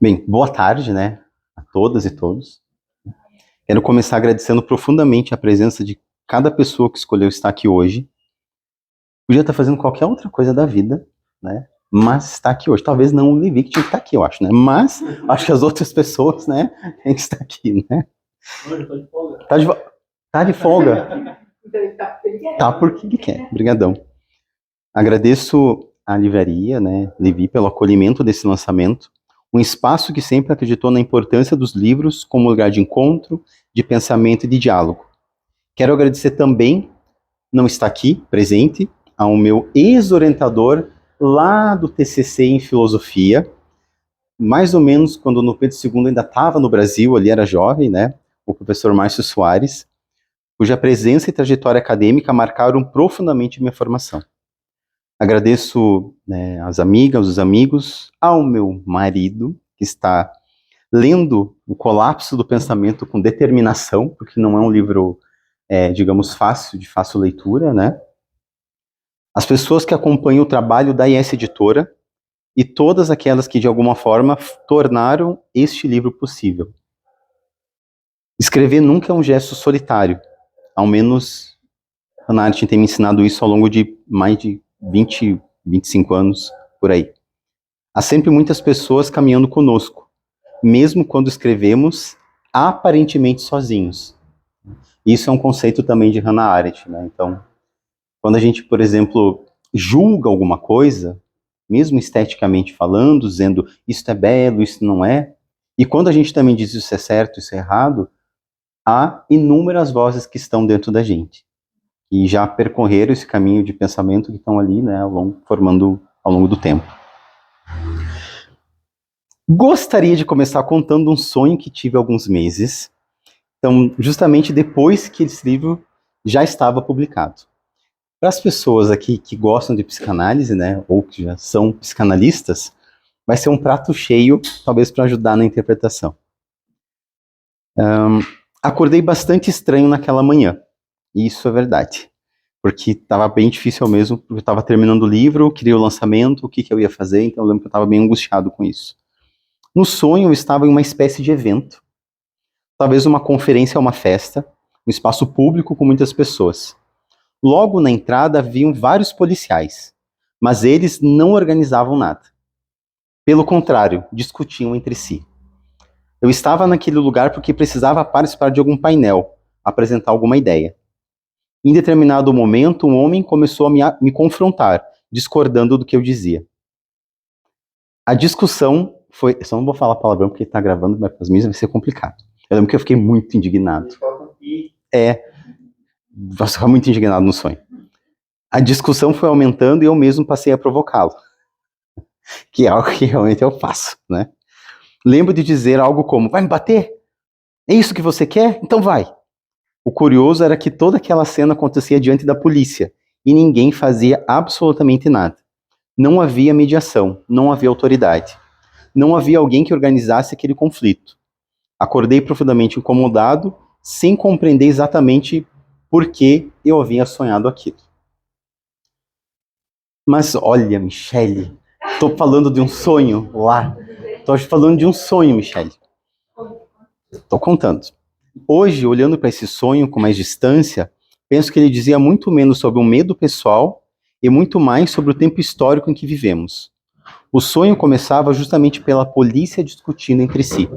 Bem, boa tarde, né, a todas e todos. Quero começar agradecendo profundamente a presença de cada pessoa que escolheu estar aqui hoje. Podia estar fazendo qualquer outra coisa da vida, né, mas está aqui hoje. Talvez não o Levi, que tinha que estar aqui, eu acho, né, mas acho que as outras pessoas, né, têm que estar aqui, né. Tá de folga. Tá porque ele quer. Obrigadão. Agradeço à livraria, né, Levi, pelo acolhimento desse lançamento. Um espaço que sempre acreditou na importância dos livros como lugar de encontro, de pensamento e de diálogo. Quero agradecer também, não está aqui, presente, ao meu ex-orientador lá do TCC em Filosofia, mais ou menos quando o Pedro II ainda estava no Brasil, ali era jovem, né, o professor Márcio Soares, cuja presença e trajetória acadêmica marcaram profundamente minha formação. Agradeço, né, às amigas, os amigos, ao meu marido, que está lendo O Colapso do Pensamento com determinação, porque não é um livro, digamos, de fácil leitura, né? As pessoas que acompanham o trabalho da IS Editora e todas aquelas que, de alguma forma, tornaram este livro possível. Escrever nunca é um gesto solitário, ao menos Hannah Arendt tem me ensinado isso ao longo de mais de 20, 25 anos, por aí. Há sempre muitas pessoas caminhando conosco, mesmo quando escrevemos aparentemente sozinhos. Isso é um conceito também de Hannah Arendt, né? Então, quando a gente, por exemplo, julga alguma coisa, mesmo esteticamente falando, dizendo isso é belo, isso não é, e quando a gente também diz isso é certo, isso é errado, há inúmeras vozes que estão dentro da gente e já percorreram esse caminho de pensamento que estão ali, né, formando ao longo do tempo. Gostaria de começar contando um sonho que tive há alguns meses, então, justamente depois que esse livro já estava publicado. Para as pessoas aqui que gostam de psicanálise, né, ou que já são psicanalistas, vai ser um prato cheio, talvez para ajudar na interpretação. Acordei bastante estranho naquela manhã, e isso é verdade, porque estava bem difícil mesmo, porque eu estava terminando o livro, queria o lançamento, o que eu ia fazer, então eu lembro que eu estava bem angustiado com isso. No sonho, eu estava em uma espécie de evento, talvez uma conferência ou uma festa, um espaço público com muitas pessoas. Logo na entrada haviam vários policiais, mas eles não organizavam nada. Pelo contrário, discutiam entre si. Eu estava naquele lugar porque precisava participar de algum painel, apresentar alguma ideia. Em determinado momento, um homem começou a me confrontar, discordando do que eu dizia. A discussão foi... Eu só não vou falar palavrão porque está gravando, mas para as minhas vai ser complicado. Eu lembro que eu fiquei muito indignado. Eu estava muito indignado no sonho. A discussão foi aumentando e eu mesmo passei a provocá-lo. Que é algo que realmente eu faço, né? Lembro de dizer algo como, vai me bater? É isso que você quer? Então vai. O curioso era que toda aquela cena acontecia diante da polícia e ninguém fazia absolutamente nada. Não havia mediação, não havia autoridade. Não havia alguém que organizasse aquele conflito. Acordei profundamente incomodado, sem compreender exatamente por que eu havia sonhado aquilo. Mas olha, Michele, tô falando de um sonho lá. Tô falando de um sonho, Michele. Tô contando. Hoje, olhando para esse sonho com mais distância, penso que ele dizia muito menos sobre um medo pessoal e muito mais sobre o tempo histórico em que vivemos. O sonho começava justamente pela polícia discutindo entre si.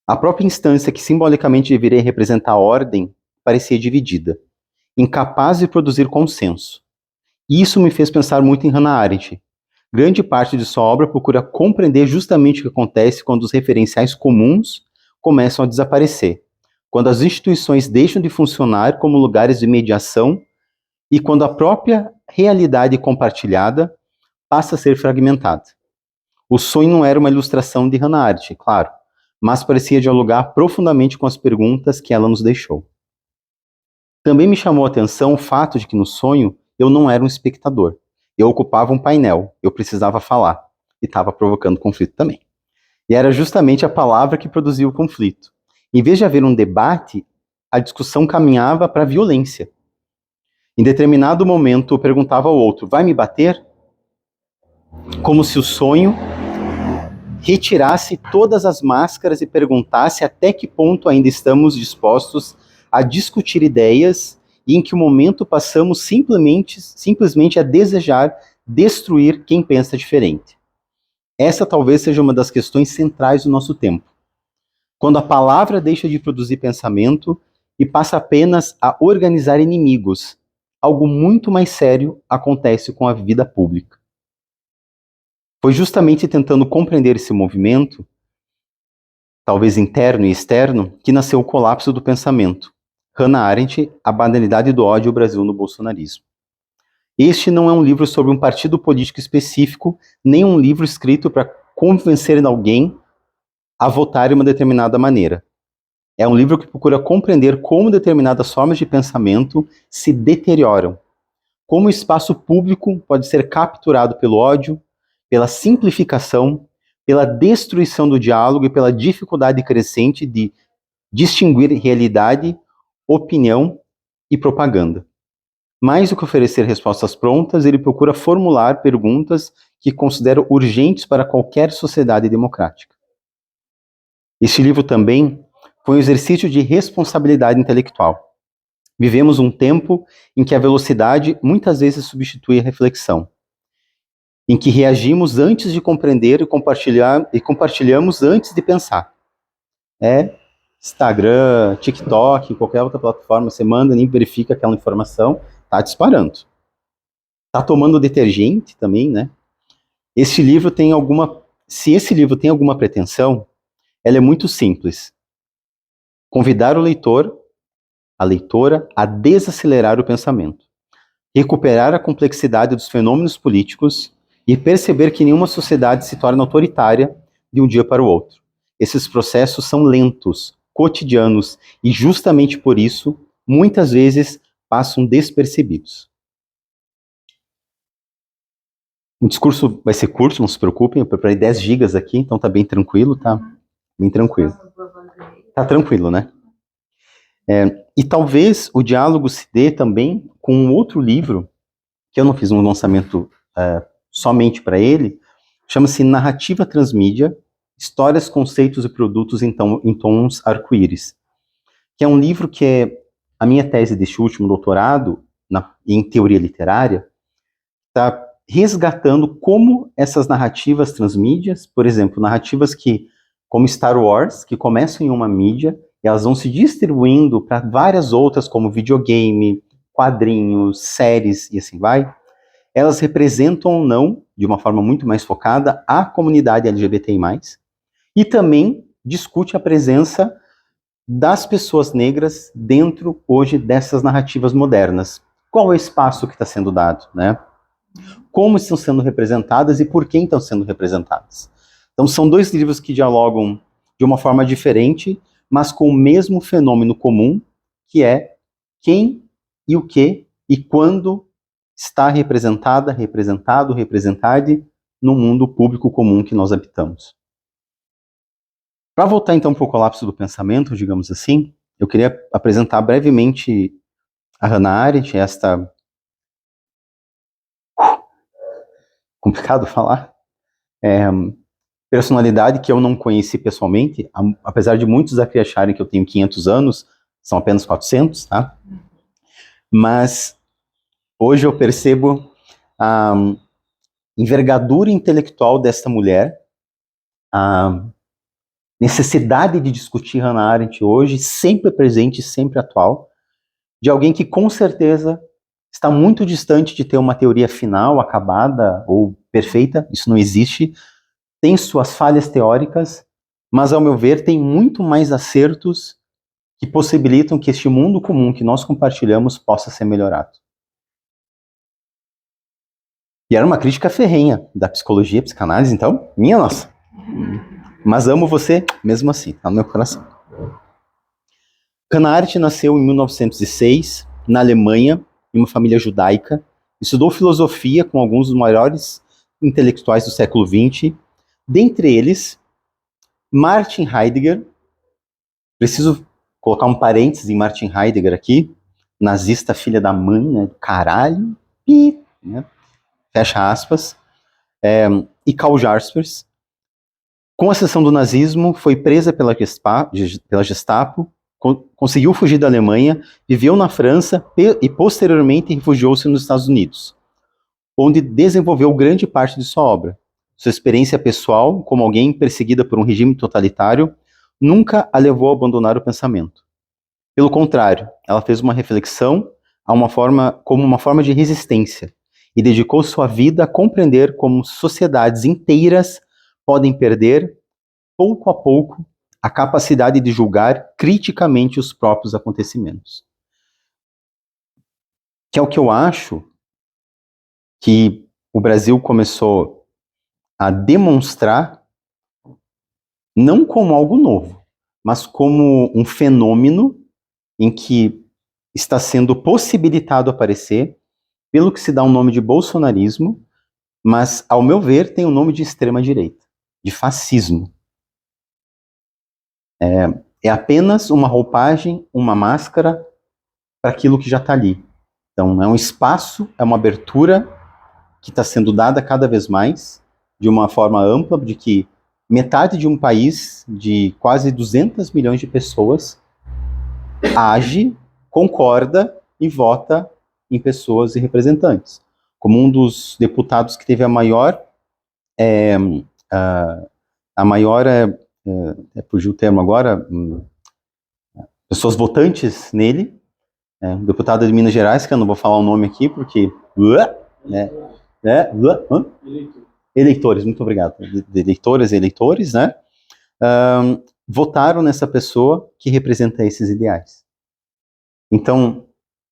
A própria instância que simbolicamente deveria representar a ordem parecia dividida, incapaz de produzir consenso. E isso me fez pensar muito em Hannah Arendt. Grande parte de sua obra procura compreender justamente o que acontece quando os referenciais comuns começam a desaparecer, quando as instituições deixam de funcionar como lugares de mediação e quando a própria realidade compartilhada passa a ser fragmentada. O sonho não era uma ilustração de Hannah Arendt, claro, mas parecia dialogar profundamente com as perguntas que ela nos deixou. Também me chamou a atenção o fato de que no sonho eu não era um espectador. Eu ocupava um painel, eu precisava falar, e estava provocando conflito também. E era justamente a palavra que produzia o conflito. Em vez de haver um debate, a discussão caminhava para a violência. Em determinado momento, eu perguntava ao outro, vai me bater? Como se o sonho retirasse todas as máscaras e perguntasse até que ponto ainda estamos dispostos a discutir ideias e em que momento passamos simplesmente a desejar destruir quem pensa diferente. Essa talvez seja uma das questões centrais do nosso tempo. Quando a palavra deixa de produzir pensamento e passa apenas a organizar inimigos, algo muito mais sério acontece com a vida pública. Foi justamente tentando compreender esse movimento, talvez interno e externo, que nasceu o colapso do pensamento. Hannah Arendt, A Banalidade do Ódio e o Brasil no Bolsonarismo. Este não é um livro sobre um partido político específico, nem um livro escrito para convencer alguém a votar de uma determinada maneira. É um livro que procura compreender como determinadas formas de pensamento se deterioram, como o espaço público pode ser capturado pelo ódio, pela simplificação, pela destruição do diálogo e pela dificuldade crescente de distinguir realidade, opinião e propaganda. Mais do que oferecer respostas prontas, ele procura formular perguntas que considera urgentes para qualquer sociedade democrática. Este livro também foi um exercício de responsabilidade intelectual. Vivemos um tempo em que a velocidade muitas vezes substitui a reflexão, em que reagimos antes de compreender e compartilhamos antes de pensar. Instagram, TikTok, qualquer outra plataforma, você manda, nem verifica aquela informação, tá disparando. Tá tomando detergente também, né? Se esse livro tem alguma pretensão, ela é muito simples. Convidar o leitor, a leitora, a desacelerar o pensamento, recuperar a complexidade dos fenômenos políticos e perceber que nenhuma sociedade se torna autoritária de um dia para o outro. Esses processos são lentos, cotidianos e justamente por isso, muitas vezes, passam despercebidos. O discurso vai ser curto, não se preocupem, eu preparei 10 gigas aqui, então tá bem tranquilo, tá? Bem tranquilo. Tá tranquilo, né? E talvez o diálogo se dê também com um outro livro, que eu não fiz um lançamento somente para ele, chama-se Narrativa Transmídia, Histórias, Conceitos e Produtos em Tons Arco-Íris, que é um livro que é a minha tese deste último doutorado, em teoria literária, está resgatando como essas narrativas transmídias, por exemplo, narrativas como Star Wars, que começam em uma mídia, e elas vão se distribuindo para várias outras, como videogame, quadrinhos, séries e assim vai, elas representam ou não, de uma forma muito mais focada, a comunidade LGBTI+, e também discute a presença das pessoas negras dentro, hoje, dessas narrativas modernas. Qual é o espaço que está sendo dado, né? Como estão sendo representadas e por quem estão sendo representadas. Então, são dois livros que dialogam de uma forma diferente, mas com o mesmo fenômeno comum, que é quem e o que e quando está representada, representado, representade no mundo público comum que nós habitamos. Para voltar então para o colapso do pensamento, digamos assim, eu queria apresentar brevemente a Hannah Arendt, esta... complicado falar, personalidade que eu não conheci pessoalmente, apesar de muitos aqui acharem que eu tenho 500 anos, são apenas 400, tá? Mas hoje eu percebo a envergadura intelectual desta mulher, a necessidade de discutir Hannah Arendt hoje, sempre presente, sempre atual, de alguém que com certeza está muito distante de ter uma teoria final, acabada ou perfeita, isso não existe, tem suas falhas teóricas, mas, ao meu ver, tem muito mais acertos que possibilitam que este mundo comum que nós compartilhamos possa ser melhorado. E era uma crítica ferrenha da psicologia, psicanálise, então, minha nossa. Mas amo você mesmo assim, tá no meu coração. Hannah Arendt nasceu em 1906, na Alemanha, em uma família judaica, estudou filosofia com alguns dos maiores intelectuais do século XX, dentre eles, Martin Heidegger. Preciso colocar um parênteses em Martin Heidegger aqui, nazista filha da mãe, né, do caralho, né, fecha aspas, e Karl Jaspers. Com a ascensão do nazismo, foi presa pela Gestapo, conseguiu fugir da Alemanha, viveu na França e posteriormente refugiou-se nos Estados Unidos, onde desenvolveu grande parte de sua obra. Sua experiência pessoal, como alguém perseguida por um regime totalitário, nunca a levou a abandonar o pensamento. Pelo contrário, ela fez uma reflexão como uma forma de resistência e dedicou sua vida a compreender como sociedades inteiras podem perder, pouco a pouco, a capacidade de julgar criticamente os próprios acontecimentos. Que é o que eu acho que o Brasil começou a demonstrar, não como algo novo, mas como um fenômeno em que está sendo possibilitado aparecer, pelo que se dá um nome de bolsonarismo, mas, ao meu ver, tem um nome de extrema-direita, de fascismo. É apenas uma roupagem, uma máscara para aquilo que já está ali. Então, é um espaço, é uma abertura que está sendo dada cada vez mais, de uma forma ampla, de que metade de um país de quase 200 milhões de pessoas age, concorda e vota em pessoas e representantes. Como um dos deputados que teve a maior fugiu o termo agora, pessoas votantes nele, um deputado de Minas Gerais, que eu não vou falar o nome aqui, porque... Eleitores, muito obrigado. Eleitoras e eleitores, né? Votaram nessa pessoa que representa esses ideais. Então,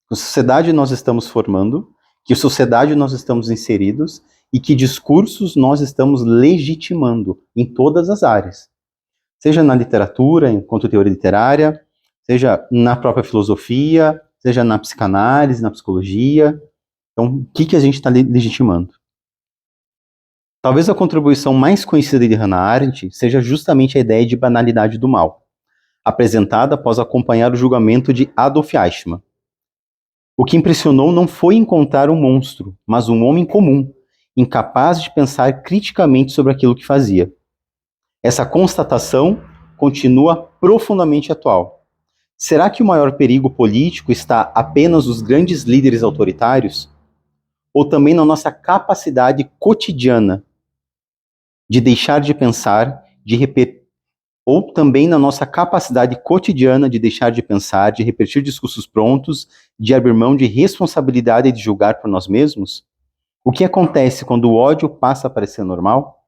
que sociedade nós estamos formando, que sociedade nós estamos inseridos e que discursos nós estamos legitimando em todas as áreas. Seja na literatura, enquanto teoria literária, seja na própria filosofia, seja na psicanálise, na psicologia. Então, o que a gente está legitimando? Talvez a contribuição mais conhecida de Hannah Arendt seja justamente a ideia de banalidade do mal, apresentada após acompanhar o julgamento de Adolf Eichmann. O que impressionou não foi encontrar um monstro, mas um homem comum, incapaz de pensar criticamente sobre aquilo que fazia. Essa constatação continua profundamente atual. Será que o maior perigo político está apenas nos grandes líderes autoritários? Ou também na nossa capacidade cotidiana de deixar de pensar, de repetir, ou também na nossa capacidade cotidiana de deixar de pensar, de repetir discursos prontos, de abrir mão de responsabilidade e de julgar por nós mesmos? O que acontece quando o ódio passa a parecer normal?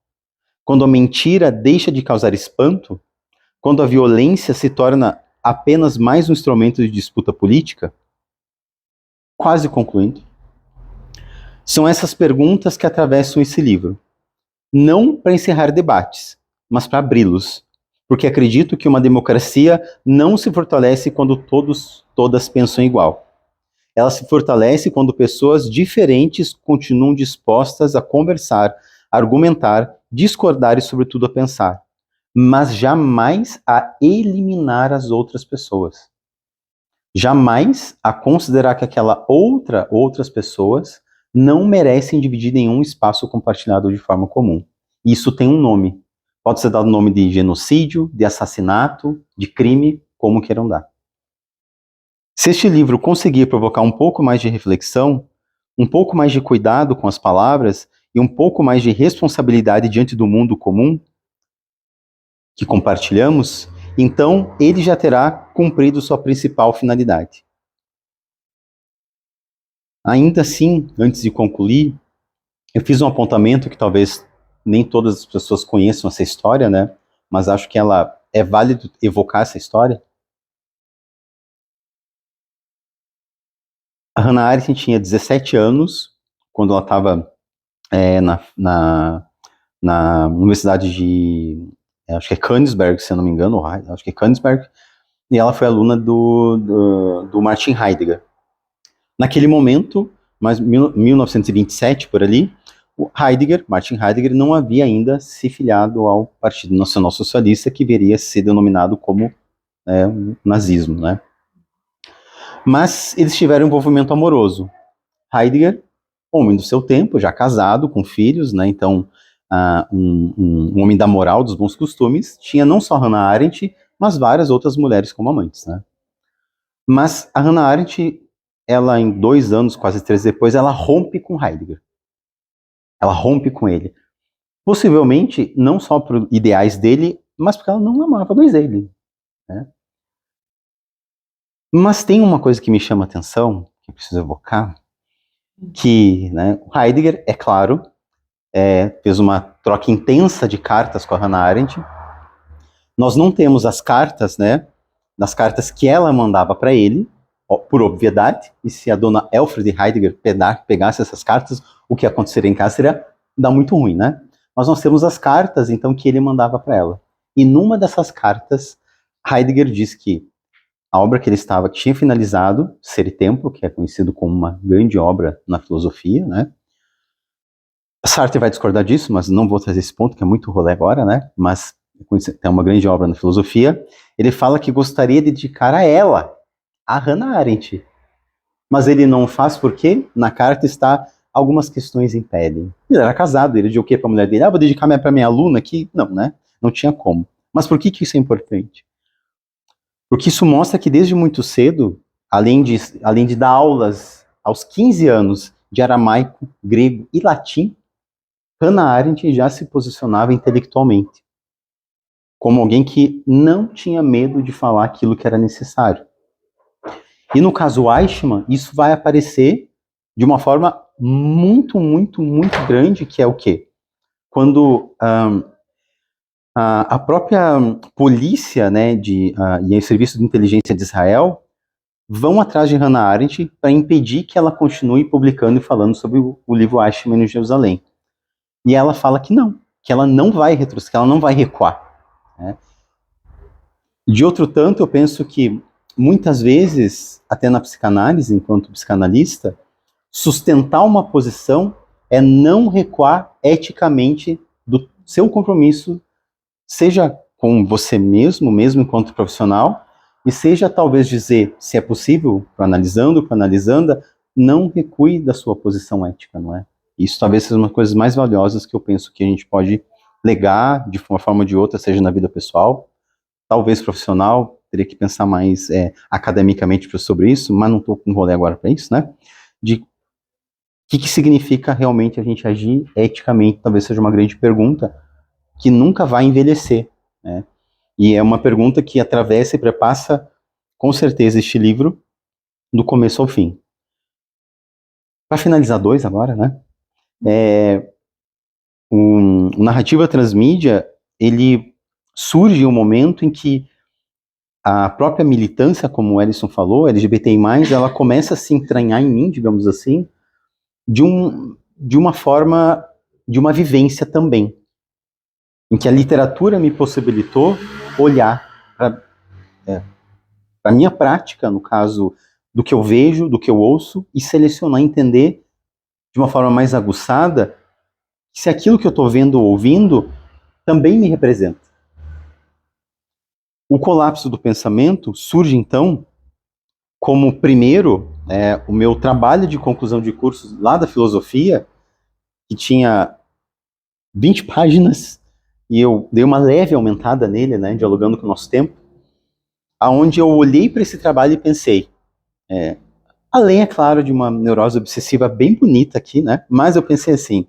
Quando a mentira deixa de causar espanto? Quando a violência se torna apenas mais um instrumento de disputa política? Quase concluindo. São essas perguntas que atravessam esse livro. Não para encerrar debates, mas para abri-los. Porque acredito que uma democracia não se fortalece quando todas pensam igual. Ela se fortalece quando pessoas diferentes continuam dispostas a conversar, a argumentar, discordar e, sobretudo, a pensar. Mas jamais a eliminar as outras pessoas. Jamais a considerar que outras pessoas não merecem dividir nenhum espaço compartilhado de forma comum. Isso tem um nome. Pode ser dado o nome de genocídio, de assassinato, de crime, como queiram dar. Se este livro conseguir provocar um pouco mais de reflexão, um pouco mais de cuidado com as palavras e um pouco mais de responsabilidade diante do mundo comum que compartilhamos, então ele já terá cumprido sua principal finalidade. Ainda assim, antes de concluir, eu fiz um apontamento que talvez nem todas as pessoas conheçam essa história, né? Mas acho que ela é válido evocar essa história. A Hannah Arendt tinha 17 anos quando ela estava na Universidade de, acho que é Königsberg, se eu não me engano, acho que é Königsberg, e ela foi aluna do Martin Heidegger. Naquele momento, mas 1927 por ali, Martin Heidegger não havia ainda se filiado ao Partido Nacional Socialista, que viria a ser denominado como o nazismo, né? Mas eles tiveram um envolvimento amoroso. Heidegger, homem do seu tempo, já casado, com filhos, né? Então um homem da moral, dos bons costumes, tinha não só Hannah Arendt, mas várias outras mulheres como amantes, né? Mas a Hannah Arendt, ela em 2 anos, quase 3 depois, ela rompe com Heidegger. Ela rompe com ele. Possivelmente, não só por ideais dele, mas porque ela não amava mais ele, né? Mas tem uma coisa que me chama a atenção, que eu preciso evocar, que, né, o Heidegger, é claro, fez uma troca intensa de cartas com a Hannah Arendt. Nós não temos as cartas, né, das cartas que ela mandava para ele, por obviedade, e se a dona Elfriede Heidegger pegasse essas cartas, o que aconteceria em casa seria dar muito ruim, né? Mas nós temos as cartas, então, que ele mandava para ela. E numa dessas cartas, Heidegger diz que a obra que ele tinha finalizado, Ser e Tempo, que é conhecido como uma grande obra na filosofia, né? Sartre vai discordar disso, mas não vou trazer esse ponto, que é muito rolê agora, né? Mas é uma grande obra na filosofia. Ele fala que gostaria de dedicar a ela, a Hannah Arendt. Mas ele não faz porque na carta está algumas questões impedem. Ele era casado, ele dizia o quê para a mulher dele? Vou dedicar para minha aluna aqui? Não, né? Não tinha como. Mas por que isso é importante? Porque isso mostra que desde muito cedo, além de dar aulas aos 15 anos de aramaico, grego e latim, Hannah Arendt já se posicionava intelectualmente como alguém que não tinha medo de falar aquilo que era necessário. E no caso Eichmann, isso vai aparecer de uma forma muito, muito, muito grande, que é o quê? Quando a própria polícia, né, e o Serviço de Inteligência de Israel vão atrás de Hannah Arendt para impedir que ela continue publicando e falando sobre o livro Eichmann em Jerusalém. E ela fala que ela não vai retroceder, que ela não vai recuar, né? De outro tanto, eu penso que muitas vezes, até na psicanálise, enquanto psicanalista, sustentar uma posição é não recuar eticamente do seu compromisso, seja com você mesmo enquanto profissional, e seja talvez dizer, se é possível, para analisando, não recue da sua posição ética, não é? Isso talvez seja uma das coisas mais valiosas que eu penso que a gente pode legar de uma forma ou de outra, seja na vida pessoal, talvez profissional, teria que pensar mais academicamente sobre isso, mas não estou com rolê agora para isso, né? De o que significa realmente a gente agir eticamente, talvez seja uma grande pergunta que nunca vai envelhecer, né? E é uma pergunta que atravessa e perpassa, com certeza, este livro, do começo ao fim. Para finalizar 2 agora, né? O Narrativa Transmídia, ele surge em um momento em que a própria militância, como o Ellison falou, LGBTI+, ela começa a se entranhar em mim, digamos assim, de uma forma, de uma vivência também, em que a literatura me possibilitou olhar para a minha prática, no caso do que eu vejo, do que eu ouço, e selecionar, entender de uma forma mais aguçada se aquilo que eu estou vendo ou ouvindo também me representa. O colapso do pensamento surge, então, como primeiro, o meu trabalho de conclusão de cursos lá da filosofia, que tinha 20 páginas, e eu dei uma leve aumentada nele, né, dialogando com o nosso tempo, aonde eu olhei para esse trabalho e pensei, além, é claro, de uma neurose obsessiva bem bonita aqui, né, mas eu pensei assim,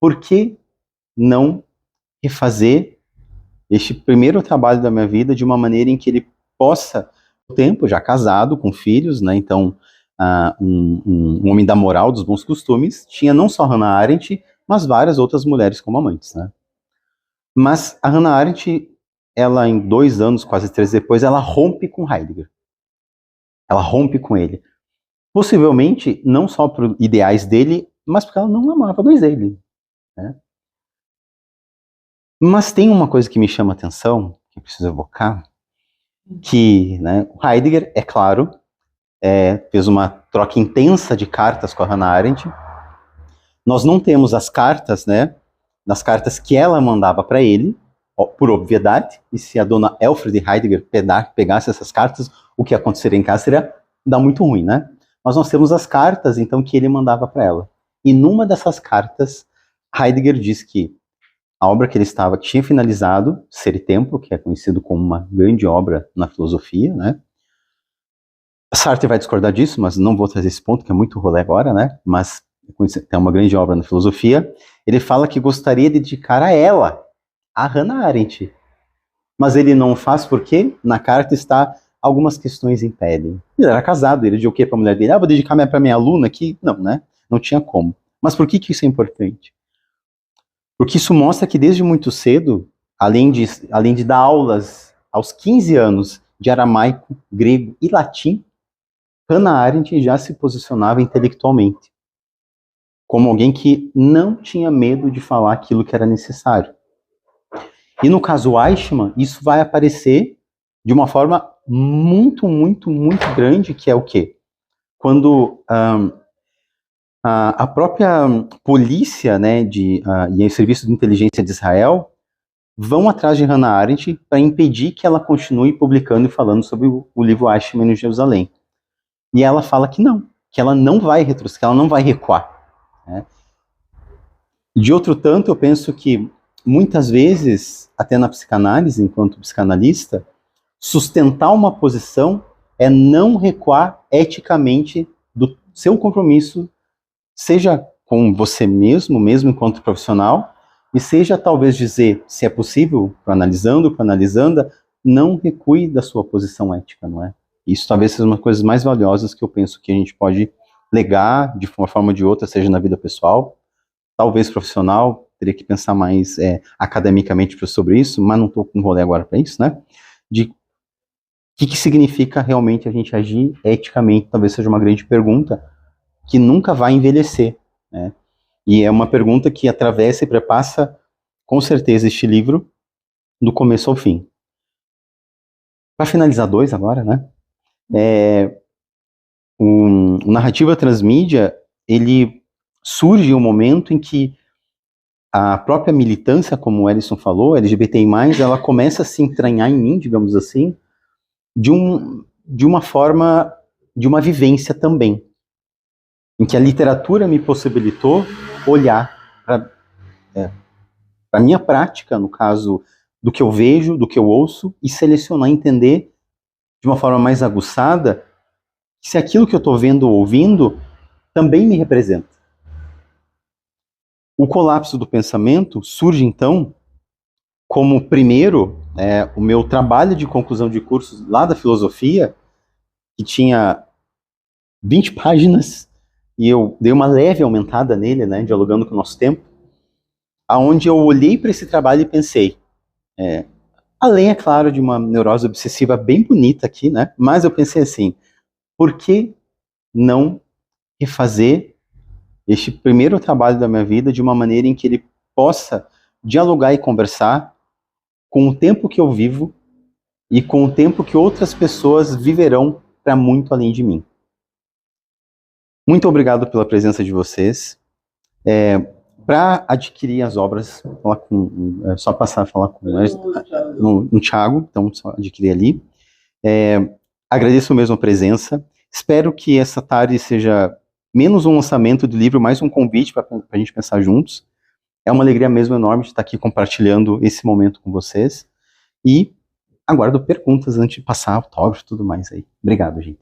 por que não refazer este primeiro trabalho da minha vida de uma maneira em que ele possa, o tempo, já casado, com filhos, né, então, um homem da moral, dos bons costumes, tinha não só Hannah Arendt, mas várias outras mulheres como amantes, né. Mas a Hannah Arendt, ela em 2 anos, quase 3 depois, ela rompe com Heidegger. Ela rompe com ele. Possivelmente, não só por ideais dele, mas porque ela não amava mais ele, né. Mas tem uma coisa que me chama a atenção, que eu preciso evocar, que, né, o Heidegger, é claro, fez uma troca intensa de cartas com a Hannah Arendt. Nós não temos as cartas, né, das cartas que ela mandava para ele, por obviedade, e se a dona Elfriede Heidegger pegasse essas cartas, o que aconteceria em casa seria dar muito ruim, né? Mas nós temos as cartas, então, que ele mandava para ela. E numa dessas cartas, Heidegger diz que a obra que ele tinha finalizado, Ser e Tempo, que é conhecido como uma grande obra na filosofia, né? Sartre vai discordar disso, mas não vou trazer esse ponto, que é muito rolê agora, né? Mas tem uma grande obra na filosofia. Ele fala que gostaria de dedicar a ela, a Hannah Arendt. Mas ele não faz porque na carta está algumas questões impedem. Ele era casado, ele dizia o quê para a mulher dele? Vou dedicar para minha aluna aqui? Não, né? Não tinha como. Mas por que isso é importante? Porque isso mostra que desde muito cedo, além de dar aulas aos 15 anos de aramaico, grego e latim, Hannah Arendt já se posicionava intelectualmente como alguém que não tinha medo de falar aquilo que era necessário. E no caso Eichmann, isso vai aparecer de uma forma muito, muito, muito grande, que é o quê? Quando a própria polícia, né, e o Serviço de Inteligência de Israel vão atrás de Hannah Arendt para impedir que ela continue publicando e falando sobre o livro Eichmann em Jerusalém. E ela fala que não, que ela não vai retroceder, que ela não vai recuar. Né? De outro tanto, eu penso que muitas vezes, até na psicanálise, enquanto psicanalista, sustentar uma posição é não recuar eticamente do seu compromisso, seja com você mesmo enquanto profissional, e seja talvez dizer, se é possível, para analisando, não recue da sua posição ética, não é? Isso talvez seja uma das coisas mais valiosas que eu penso que a gente pode legar de uma forma ou de outra, seja na vida pessoal, talvez profissional, teria que pensar mais academicamente sobre isso, mas não estou com rolê agora para isso, né? De o que significa realmente a gente agir eticamente, talvez seja uma grande pergunta que nunca vai envelhecer, né? E é uma pergunta que atravessa e perpassa, com certeza, este livro, do começo ao fim. Para finalizar dois agora, né? O Narrativa Transmídia, ele surge em um momento em que a própria militância, como o Ellison falou, LGBTI+, ela começa a se entranhar em mim, digamos assim, de uma forma, de uma vivência também, em que a literatura me possibilitou olhar para a minha prática, no caso do que eu vejo, do que eu ouço, e selecionar, entender de uma forma mais aguçada se aquilo que eu estou vendo ou ouvindo também me representa. O colapso do pensamento surge, então, como primeiro, o meu trabalho de conclusão de cursos lá da filosofia, que tinha 20 páginas, e eu dei uma leve aumentada nele, né, dialogando com o nosso tempo, aonde eu olhei para esse trabalho e pensei, além, é claro, de uma neurose obsessiva bem bonita aqui, né, mas eu pensei assim, por que não refazer este primeiro trabalho da minha vida de uma maneira em que ele possa dialogar e conversar com o tempo que eu vivo e com o tempo que outras pessoas viverão para muito além de mim. Muito obrigado pela presença de vocês. Para adquirir as obras, só passar a falar com no Thiago, então só adquirir ali. Agradeço mesmo a presença. Espero que essa tarde seja menos um lançamento do livro, mais um convite para a gente pensar juntos. É uma alegria mesmo enorme de estar aqui compartilhando esse momento com vocês. E aguardo perguntas antes de passar autógrafo e tudo mais aí. Obrigado, gente.